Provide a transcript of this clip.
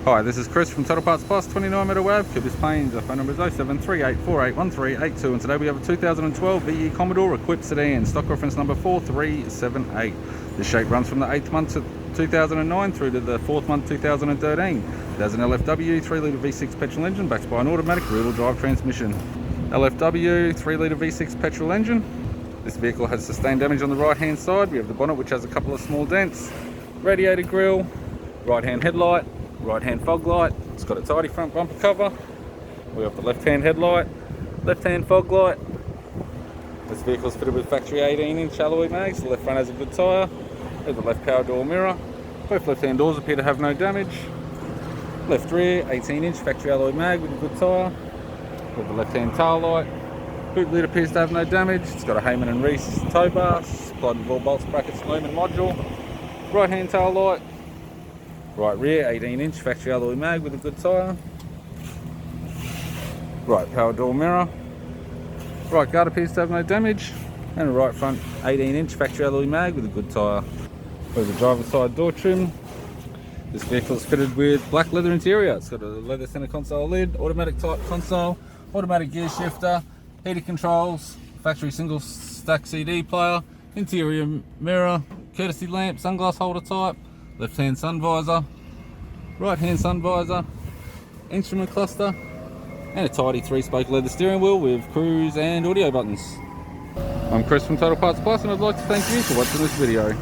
Hi, this is Chris from Total Parts Plus, 29 Meadow Ave, Cooper's Plains. Our phone number is 0738481382, and today we have a 2012 VE Commodore Equipe sedan, stock reference number 4378. This shape runs from the 8th month of 2009 through to the 4th month 2013. It has an LFW 3-litre V6 petrol engine backed by an automatic rear-wheel drive transmission. LFW 3-litre V6 petrol engine. This vehicle has sustained damage on the right hand side. We have the bonnet, which has a couple of small dents, radiator grille, right hand headlight, right hand fog light. It's got a tidy front bumper cover. We have the left hand headlight, left hand fog light. This vehicle is fitted with factory 18-inch alloy mags. The left front has a good tyre. We have the left power door mirror. Both left hand doors appear to have no damage. Left rear 18-inch factory alloy mag with a good tyre. We have the left hand tail light. Boot lid appears to have no damage. It's got a Heyman and Reese tow bar, supplied with all bolts, brackets, loom and module. Right hand tail light. Right rear 18-inch factory alloy mag with a good tyre. Right power door mirror. Right guard appears to have no damage. And a right front 18-inch factory alloy mag with a good tyre. We have the driver's side door trim. This vehicle is fitted with black leather interior. It's got a leather center console lid, automatic type console, automatic gear shifter, heated controls, factory single stack CD player, interior mirror, courtesy lamp, sunglass holder type, left hand sun visor, right hand sun visor, instrument cluster, and a tidy 3-spoke leather steering wheel with cruise and audio buttons. I'm Chris from Total Parts Plus, and I'd like to thank you for watching this video.